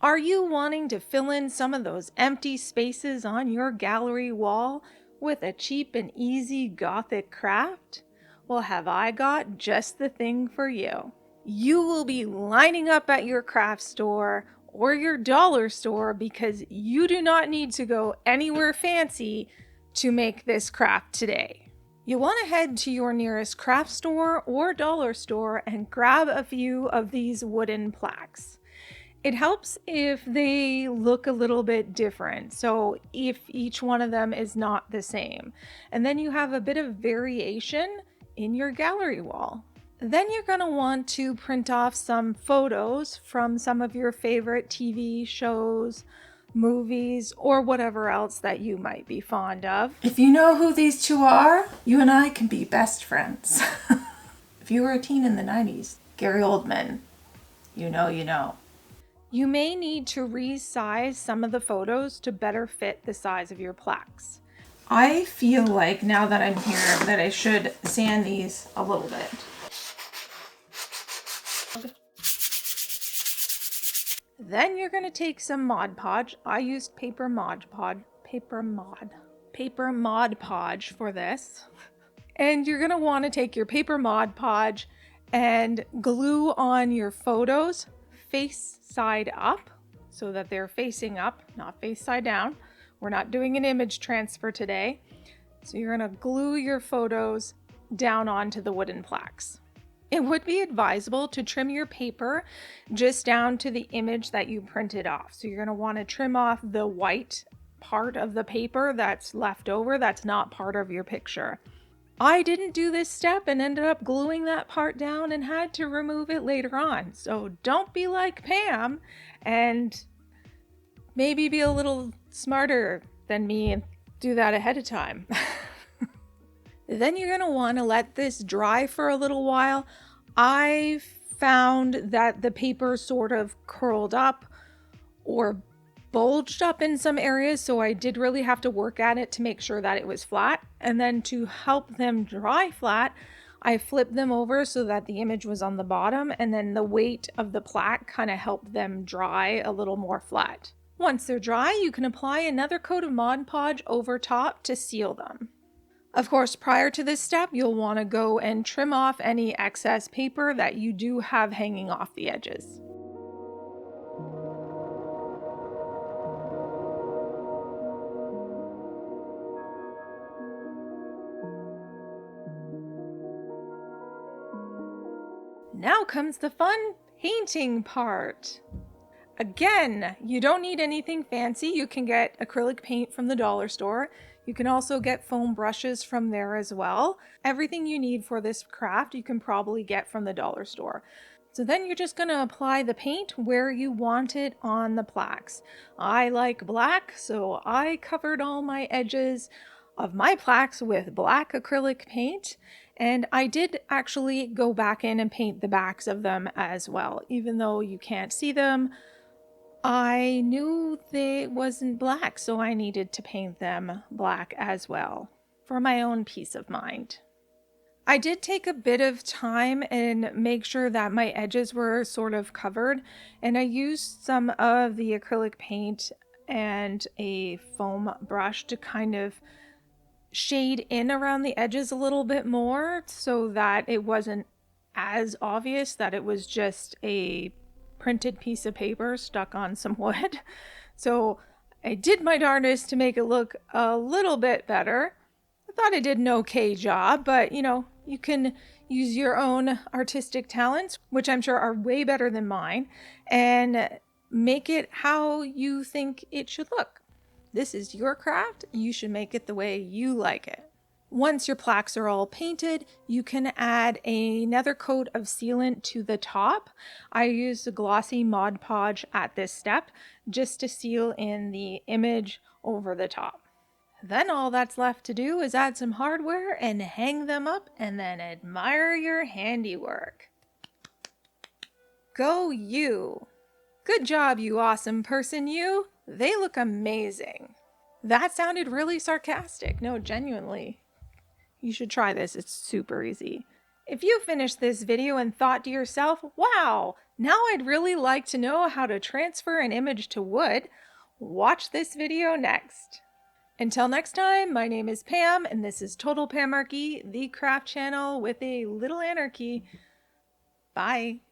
Are you wanting to fill in some of those empty spaces on your gallery wall with a cheap and easy Gothic craft? Well, have I got just the thing for you. You will be lining up at your craft store or your dollar store because you do not need to go anywhere fancy to make this craft today. You'll want to head to your nearest craft store or dollar store and grab a few of these wooden plaques. It helps if they look a little bit different, so if each one of them is not the same. And then you have a bit of variation in your gallery wall. Then you're going to want to print off some photos from some of your favorite TV shows, movies, or whatever else that you might be fond of. If you know who these two are, you and I can be best friends. If you were a teen in the 90s, Gary Oldman, you know you know. You may need to resize some of the photos to better fit the size of your plaques. I feel like now that I'm here that I should sand these a little bit. Then you're going to take some Mod Podge. I used paper Mod Podge for this. And you're going to want to take your paper Mod Podge and glue on your photos face side up so that they're facing up, not face side down. We're not doing an image transfer today. So you're going to glue your photos down onto the wooden plaques. It would be advisable to trim your paper just down to the image that you printed off. So you're going to want to trim off the white part of the paper that's left over, that's not part of your picture. I didn't do this step and ended up gluing that part down and had to remove it later on. So don't be like Pam and maybe be a little smarter than me and do that ahead of time. Then you're going to want to let this dry for a little while. I found that the paper sort of curled up or bulged up in some areas, so I did really have to work at it to make sure that it was flat. And then to help them dry flat, I flipped them over so that the image was on the bottom, and then the weight of the plaque kind of helped them dry a little more flat. Once they're dry, you can apply another coat of Mod Podge over top to seal them. Of course, prior to this step, you'll want to go and trim off any excess paper that you do have hanging off the edges. Now comes the fun painting part. Again, you don't need anything fancy. You can get acrylic paint from the dollar store. You can also get foam brushes from there as well. Everything you need for this craft you can probably get from the dollar store. So then you're just going to apply the paint where you want it on the plaques. I like black, so I covered all my edges of my plaques with black acrylic paint. And I did actually go back in and paint the backs of them as well. Even though you can't see them, I knew they wasn't black, so I needed to paint them black as well for my own peace of mind. I did take a bit of time and make sure that my edges were sort of covered, and I used some of the acrylic paint and a foam brush to kind of shade in around the edges a little bit more so that it wasn't as obvious that it was just a printed piece of paper stuck on some wood. So I did my darndest to make it look a little bit better. I thought I did an okay job, but you can use your own artistic talents, which I'm sure are way better than mine, and make it how you think it should look. This is your craft. You should make it the way you like it. Once your plaques are all painted, you can add another coat of sealant to the top. I used a glossy Mod Podge at this step just to seal in the image over the top. Then all that's left to do is add some hardware and hang them up and then admire your handiwork. Go you! Good job, you awesome person, you! They look amazing. That sounded really sarcastic. No, genuinely. You should try this. It's super easy. If you finished this video and thought to yourself, wow, Now I'd really like to know how to transfer an image to wood. Watch this video next. Until next time, my name is Pam, and this is Total Pamarchy, the craft channel with a little anarchy. Bye.